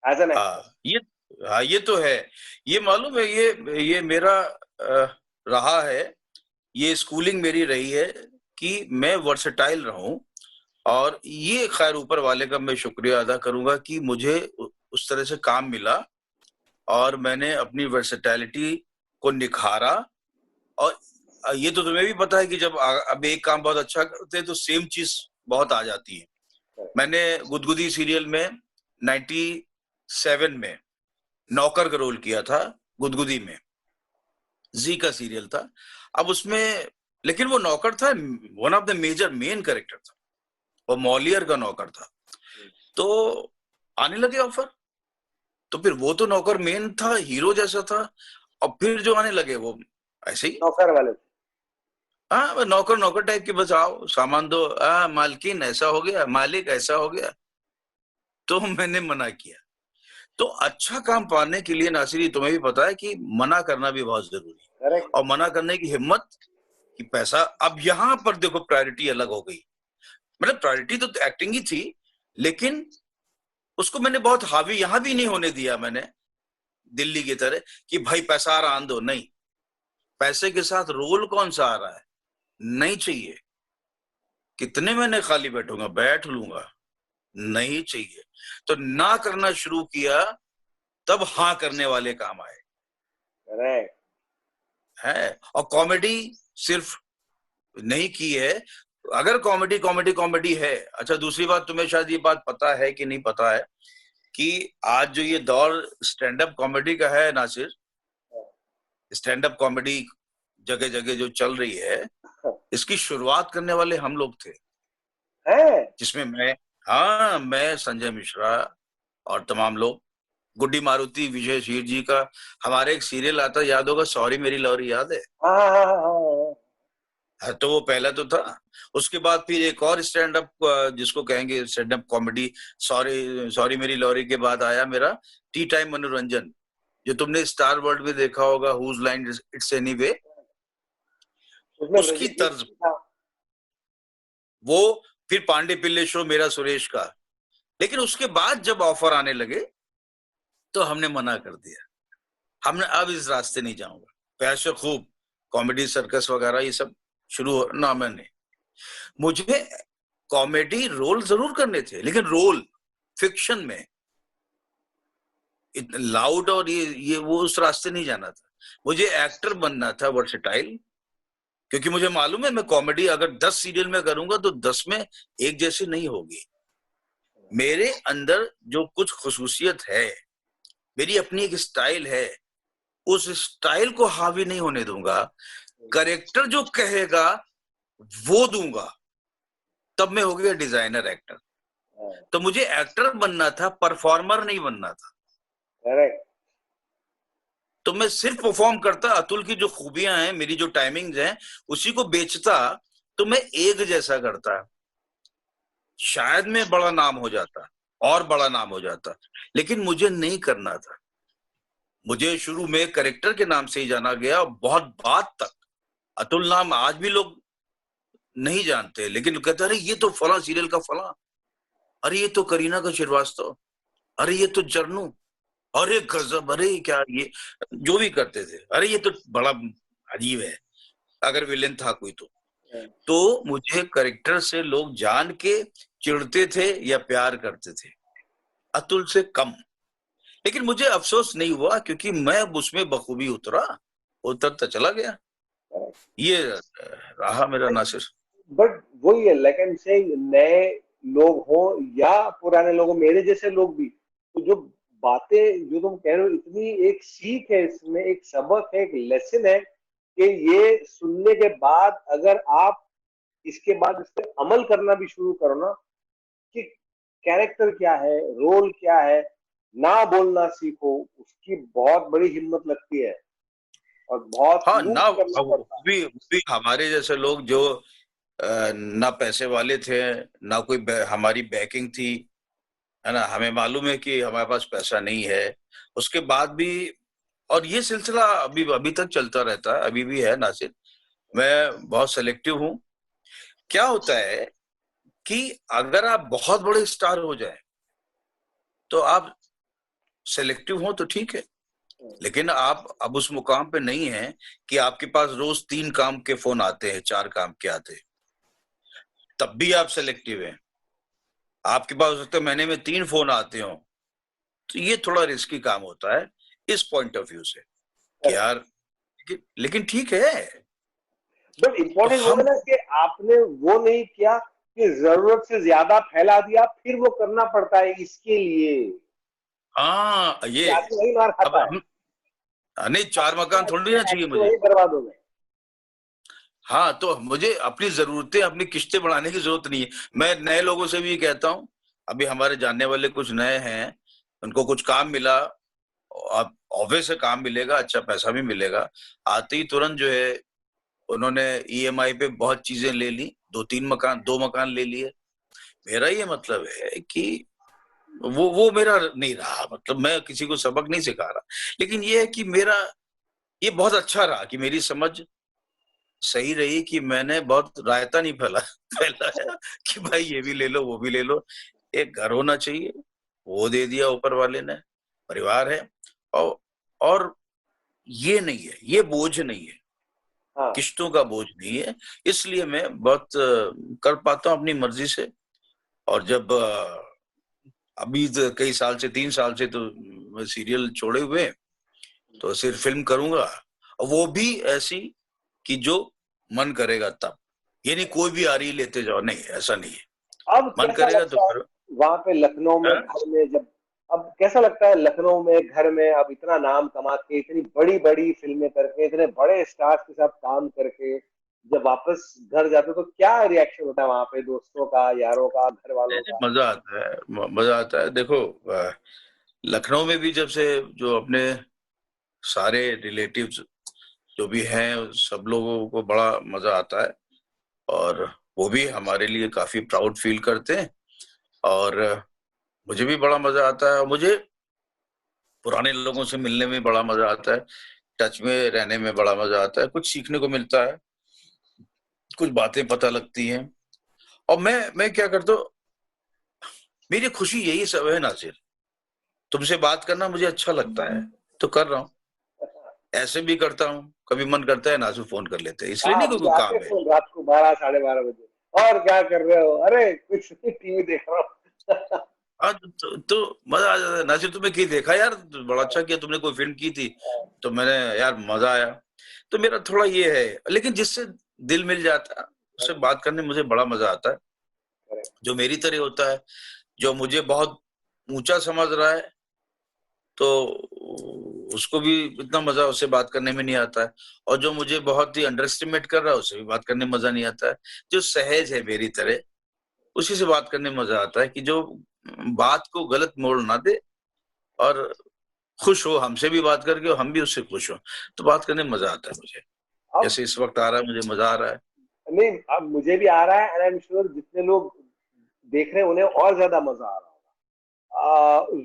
as an actor. ये तो है, ये मालूम है, ये मेरा रहा है, ये स्कूलिंग मेरी रही है कि मैं वर्सेटाइल रहूं। और ये खैर ऊपर वाले का मैं शुक्रिया अदा करूंगा कि मुझे उस तरह से काम मिला और मैंने अपनी वर्सेटैलिटी को निखारा। और ये तो तुम्हें भी पता है कि जब अब एक काम बहुत अच्छा करते हैं तो सेम चीज बहुत आ जाती है। मैंने गुदगुदी सीरियल में 97 में नौकर का रोल किया था, गुदगुदी में, जी का सीरियल था। अब उसमें लेकिन वो नौकर था, one of the major main character था, वो मॉलियर का नौकर था। तो आने लगे ऑफर, तो फिर वो तो नौकर मेन था, हीरो जैसा था, और फिर जो आने लगे वो ऐसे ही नौकर वाले, हाँ नौकर टाइप के, बस आओ सामान दो, मालकिन ऐसा हो गया, मालिक ऐसा हो गया। तो मैंने मना किया। तो अच्छा काम पाने के लिए नासिरी तुम्हें भी पता है कि मना करना भी बहुत जरूरी है, और मना करने की हिम्मत कि पैसा। अब यहाँ पर देखो प्रायोरिटी अलग हो गई, मतलब प्रायोरिटी तो एक्टिंग ही थी, लेकिन उसको मैंने बहुत हावी यहां भी नहीं होने दिया मैंने, दिल्ली की तरह कि भाई पैसा आ रहा आन दो, नहीं, पैसे के साथ रोल कौन सा आ रहा है नहीं चाहिए। कितने महीने खाली बैठूंगा, बैठ लूंगा, नहीं चाहिए। तो ना करना शुरू किया, तब हाँ करने वाले काम आए है। और कॉमेडी सिर्फ नहीं की है, अगर कॉमेडी है। अच्छा दूसरी बात, तुम्हें शायद ये बात पता है कि नहीं पता है, कि आज जो ये दौर स्टैंड अप कॉमेडी का है नासिर, स्टैंड अप कॉमेडी जगह जगह जो चल रही है, इसकी शुरुआत करने वाले हम लोग थे, जिसमें मैं संजय मिश्रा और तमाम लोग, गुड्डी मारुति, विजय शीर जी का हमारे एक सीरियल आता, याद होगा, सॉरी मेरी लॉरी, याद है? तो वो पहला तो था। उसके बाद फिर एक और स्टैंड अप, जिसको कहेंगे स्टैंड अप कॉमेडी, सॉरी मेरी लॉरी के बाद आया मेरा टी टाइम मनोरंजन, जो तुमने स्टार वर्ल्ड में देखा होगा, हुज लाइन इट्स एनीवे, उसकी तर्ज वो, फिर पांडे पिल्ले शो मेरा सुरेश का। लेकिन उसके बाद जब ऑफर आने लगे तो हमने मना कर दिया, हमने अब इस रास्ते नहीं जाऊंगा, पैसे खूब कॉमेडी सर्कस वगैरह ये सब शुरू ना, मैंने, मुझे कॉमेडी रोल जरूर करने थे, लेकिन रोल फिक्शन में इतना लाउड और ये वो उस रास्ते नहीं जाना था। मुझे एक्टर बनना था, वर्सेटाइल, क्योंकि मुझे मालूम है मैं कॉमेडी अगर 10 सीरियल में करूंगा तो 10 में एक जैसी नहीं होगी। मेरे अंदर जो कुछ खुसूसियत है, मेरी अपनी एक स्टाइल है, उस स्टाइल को हावी नहीं होने दूंगा। कैरेक्टर जो कहेगा वो दूंगा, तब मैं हो गया डिजाइनर एक्टर। तो मुझे एक्टर बनना था, परफॉर्मर नहीं बनना था। करेक्ट। तो मैं सिर्फ परफॉर्म करता, अतुल की जो खूबियां हैं, मेरी जो टाइमिंग्स हैं, उसी को बेचता, तो मैं एक जैसा करता, शायद मैं बड़ा नाम हो जाता और बड़ा नाम हो जाता, लेकिन मुझे नहीं करना था। मुझे शुरू में कैरेक्टर के नाम से ही जाना गया, बहुत बाद तक अतुल नाम आज भी लोग नहीं जानते, लेकिन कहते अरे ये तो फला सीरियल का फला, अरे ये तो करीना का श्रीवास्तव, अरे ये तो जर्नू, अरे गजब, अरे क्या ये जो भी करते थे, अरे ये तो बड़ा अजीब है, अगर विलेन था कोई तो मुझे कैरेक्टर से लोग जान के चिढ़ते थे या प्यार करते थे, अतुल से कम। लेकिन मुझे अफसोस नहीं हुआ, क्योंकि मैं उसमें बखूबी उतरता चला गया। ये रहा मेरा नासिर। बट वही है, लाइक आई एम सेइंग, नए लोग हो या पुराने लोग हो, मेरे जैसे लोग भी, तो जो बातें जो तुम कह रहे हो, इतनी एक सीख है इसमें, एक सबक है, एक लेसन है, कि ये सुनने के बाद अगर आप इसके बाद इस पे अमल करना भी शुरू करो ना, कि कैरेक्टर क्या है, रोल क्या है, ना बोलना सीखो, उसकी बहुत बड़ी हिम्मत लगती है और बहुत ना भी हमारे जैसे लोग जो ना पैसे वाले थे, ना कोई हमारी बैकिंग थी, है ना, हमें मालूम है कि हमारे पास पैसा नहीं है, उसके बाद भी, और ये सिलसिला अभी तक चलता रहता है, अभी भी है नासिर। मैं बहुत सेलेक्टिव हूं। क्या होता है कि अगर आप बहुत बड़े स्टार हो जाए तो आप सेलेक्टिव हो तो ठीक है, लेकिन आप अब उस मुकाम पे नहीं है कि आपके पास रोज 3 काम के फोन आते हैं, 4 काम के आते हैं, तब भी आप सेलेक्टिव हैं। आपके पास हो सकता है महीने में 3 फोन आते हो, तो ये थोड़ा रिस्की काम होता है इस पॉइंट ऑफ व्यू से कि यार, लेकिन ठीक है। बट इम्पोर्टेंट वो है ना कि आपने वो नहीं किया कि जरूरत से ज्यादा फैला दिया, फिर वो करना पड़ता है इसके लिए। हाँ, ये वही मार खाता है। नहीं, 4 मकान थोड़ी ना चाहिए मुझे, बर्बाद हो गए। हाँ, तो मुझे अपनी जरूरतें, अपनी किस्तें बढ़ाने की जरूरत नहीं है। मैं नए लोगों से भी कहता हूँ, अभी हमारे जानने वाले कुछ नए हैं, उनको कुछ काम मिला, अब ऑब्वियस है काम मिलेगा, अच्छा पैसा भी मिलेगा, आते ही तुरंत जो है उन्होंने ईएमआई पे बहुत चीजें ले ली, 2 मकान ले लिए। मेरा ये मतलब है कि वो मेरा नहीं रहा, मतलब मैं किसी को सबक नहीं सिखा रहा, लेकिन ये है कि मेरा ये बहुत अच्छा रहा कि मेरी समझ सही रही, कि मैंने बहुत रायता नहीं फैलाया कि भाई ये भी ले लो, वो भी ले लो। एक घर होना चाहिए, वो दे दिया ऊपर वाले ने, परिवार है, और ये नहीं है, ये बोझ नहीं है, हाँ। किश्तों का बोझ नहीं है, इसलिए मैं बहुत कर पाता हूँ अपनी मर्जी से। और जब अभी कई साल से, 3 साल से तो सीरियल छोड़े हुए, तो सिर्फ फिल्म करूंगा, और वो भी ऐसी कि जो मन करेगा तब, ये नहीं कोई भी आ रही लेते जाओ, नहीं, ऐसा नहीं है। अब मन करेगा तो करो। वहां पे लखनऊ में घर में जब अब कैसा लगता है लखनऊ में घर में अब इतना नाम कमा के इतनी बड़ी बड़ी फिल्में करके इतने बड़े स्टार्स के साथ काम करके जब वापस घर जाते हो तो क्या रिएक्शन होता है वहां पे, दोस्तों का, यारों का, घर वालों का? मजा आता है, मजा आता है। देखो लखनऊ में भी जब से जो अपने सारे रिलेटिव्स जो भी हैं सब लोगों को बड़ा मजा आता है, और वो भी हमारे लिए काफी प्राउड फील करते हैं, और मुझे भी बड़ा मजा आता है। और मुझे पुराने लोगों से मिलने में बड़ा मजा आता है, टच में रहने में बड़ा मजा आता है, कुछ सीखने को मिलता है, कुछ बातें पता लगती हैं। और मैं क्या करता हूँ, मेरी खुशी यही सब है नासिर, तुमसे बात करना मुझे अच्छा लगता है तो कर रहा हूँ, ऐसे भी करता हूँ, कभी मन करता है नासिर फोन कर लेते हैं, इसलिए नहीं कोई काम है। रात को 12-12:30 बजे और क्या कर रहे हो? अरे कुछ टीवी देख रहा हूँ। हाँ तो मजा आ जाता है। नासिर तुम्हें की देखा यार, बड़ा अच्छा किया तुमने, कोई फिल्म की थी तो मैंने यार मजा आया। तो मेरा थोड़ा ये है, लेकिन जिससे दिल मिल जाता है उससे बात करने में मुझे बड़ा मजा आता है। जो मेरी तरह होता है, जो मुझे बहुत ऊंचा समझ रहा है, तो उसको भी इतना मजा उससे बात करने में नहीं आता है, और जो मुझे बहुत ही अंडर एस्टिमेट कर रहा है उससे भी बात करने में मजा नहीं आता है। जो सहज है मेरी तरह उसी से बात करने में मजा आता है, कि जो बात को गलत मोड़ ना दे और खुश हो हमसे भी बात करके और हम भी उससे खुश हो, तो बात करने में मजा आता है मुझे। जैसे इस वक्त आ रहा है, मुझे मजा आ रहा है। नहीं, अब मुझे भी आ रहा है एंड आई एम श्योर जितने लोग देख रहे हैं उन्हें और ज्यादा मजा आ रहा होगा।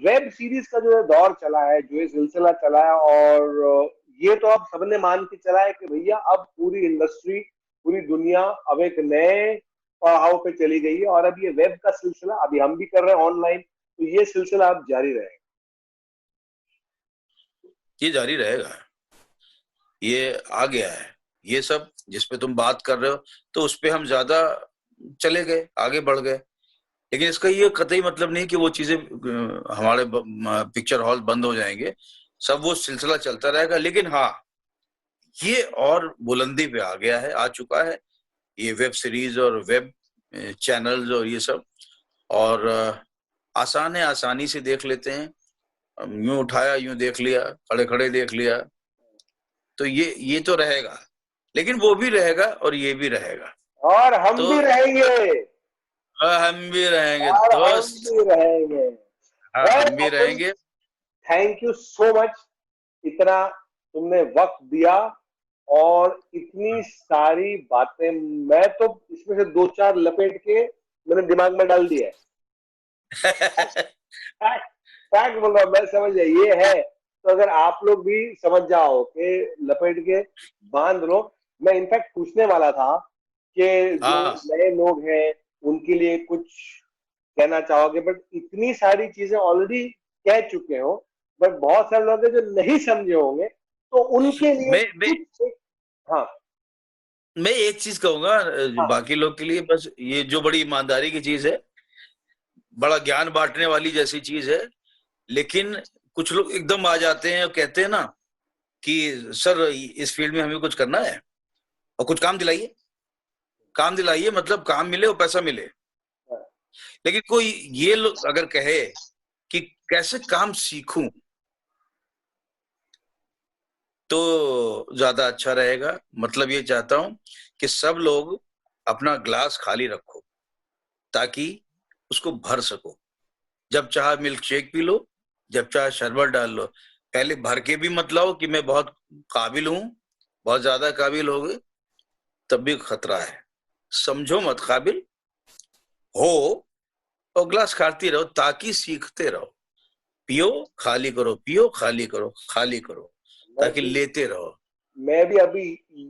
वेब सीरीज का जो दौर चला है, जो ये सिलसिला चला है, और ये तो अब सबने मान के चला है कि भैया अब पूरी इंडस्ट्री, पूरी दुनिया अब एक नए पड़ाव पे चली गई है, और अब ये वेब का सिलसिला अभी हम भी कर रहे हैं ऑनलाइन, तो ये सिलसिला अब जारी रहेगा। ये जारी रहेगा, ये आ गया है, ये सब जिस पे तुम बात कर रहे हो तो उस पे हम ज्यादा चले गए, आगे बढ़ गए। लेकिन इसका ये कतई मतलब नहीं कि वो चीजें हमारे पिक्चर हॉल बंद हो जाएंगे, सब वो सिलसिला चलता रहेगा। लेकिन हाँ, ये और बुलंदी पे आ गया है, आ चुका है ये वेब सीरीज और वेब चैनल्स और ये सब, और आसान है, आसानी से देख लेते हैं, यूं उठाया यूं देख लिया, खड़े खड़े देख लिया। तो ये तो रहेगा, लेकिन वो भी रहेगा और ये भी रहेगा, और हम तो भी रहेंगे, हम भी रहेंगे और हम दोस्त। भी रहेंगे। हाँ, हम भी रहेंगे। थैंक यू सो मच, इतना तुमने वक्त दिया और इतनी सारी बातें, मैं तो इसमें से 2-4 लपेट के मैंने दिमाग में डाल दिया है। फैक्ट बोल रहा हूं, मैं समझ गया ये है, तो अगर आप लोग भी समझ जाओ कि लपेट के बांध लो। मैं इनफैक्ट पूछने वाला था कि जो हाँ, नए लोग हैं उनके लिए कुछ कहना चाहोगे, बट इतनी सारी चीजें ऑलरेडी कह चुके हो, बट बहुत सारे लोग हैं जो नहीं समझे होंगे, तो उनके लिए मैं कुछ हाँ मैं एक चीज कहूंगा हाँ बाकी लोग के लिए, बस ये जो बड़ी ईमानदारी की चीज है, बड़ा ज्ञान बांटने वाली जैसी चीज है। लेकिन कुछ लोग एकदम आ जाते हैं और कहते हैं ना कि सर इस फील्ड में हमें कुछ करना है और कुछ काम दिलाइए, काम दिलाइए, मतलब काम मिले और पैसा मिले। लेकिन कोई ये लोग अगर कहे कि कैसे काम सीखूं, तो ज्यादा अच्छा रहेगा। मतलब ये चाहता हूं कि सब लोग अपना ग्लास खाली रखो ताकि उसको भर सको। जब चाहे मिल्क शेक पी लो, जब चाहे शरबत डाल लो, पहले भर के भी मत लाओ कि मैं बहुत काबिल हूं, बहुत ज्यादा काबिल हो गए, तब भी खतरा है। समझो मत काबिल हो, और ग्लास खाती रहो ताकि सीखते रहो। पियो खाली करो, पियो खाली करो, खाली करो, मैं ताकि भी लेते रहो। मैं भी अभी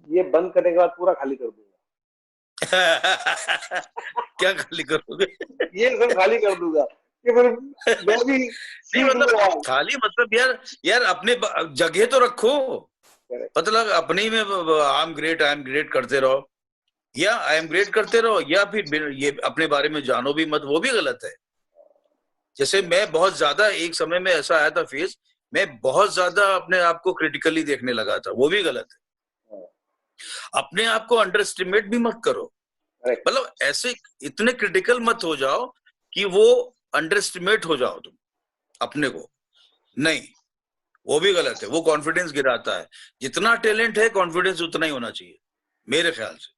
ये बंद करने के बाद पूरा खाली कर दूंगा। क्या खाली करोगे? ये सब खाली कर दूंगा कि फिर मैं भी नहीं सीख मतलब लूंगा। खाली मतलब यार अपने जगह तो रखो, मतलब अपने में आई एम ग्रेट करते रहो, या आई एम ग्रेट करते रहो, या फिर ये अपने बारे में जानो भी मत, वो भी गलत है। जैसे मैं बहुत ज्यादा, एक समय में ऐसा आया था फेज, मैं बहुत ज्यादा अपने आप को क्रिटिकली देखने लगा था, वो भी गलत है। अपने आप को अंडर एस्टिमेट भी मत करो, मतलब ऐसे इतने क्रिटिकल मत हो जाओ कि वो अंडर एस्टिमेट हो जाओ तुम अपने को, नहीं, वो भी गलत है, वो कॉन्फिडेंस गिराता है। जितना टैलेंट है कॉन्फिडेंस उतना ही होना चाहिए मेरे ख्याल से,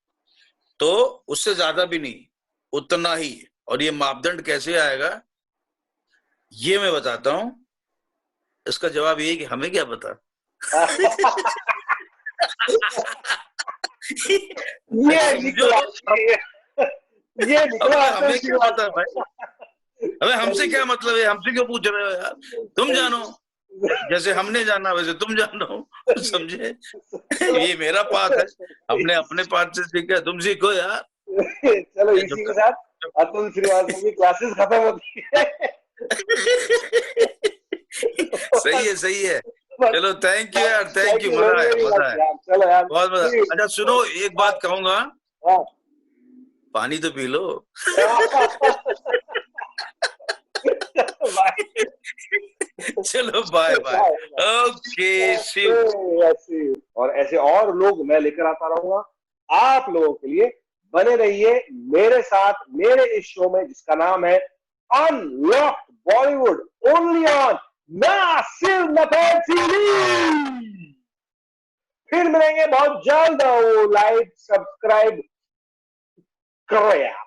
तो उससे ज्यादा भी नहीं, उतना ही। और ये मापदंड कैसे आएगा ये मैं बताता हूं। इसका जवाब ये है कि हमें क्या पता। ये निकला हमें क्या पता भाई, अबे हमसे क्या मतलब है, हमसे क्यों पूछ रहे हो यार, तुम जानो, जैसे हमने जाना वैसे तुम जानो, समझे। ये मेरा पाठ है, हमने अपने पाठ से सीखा, तुम सीखो यार। चलो इसी के साथ अतुल श्रीवास्तव की क्लासेस खत्म होती है। सही है। चलो थैंक यू यार, थैंक यू, मजा आया। चलो यार, बहुत मजा। अच्छा सुनो, एक बात कहूंगा, पानी तो पी लो। चलो bye bye, okay see you. और ऐसे और लोग मैं लेकर आता रहूंगा आप लोगों के लिए। बने रहिए मेरे साथ मेरे इस शो में जिसका नाम है unlock Bollywood, only on massive Nepal TV. फिर मिलेंगे बहुत जल्द। लाइक सब्सक्राइब करो यार।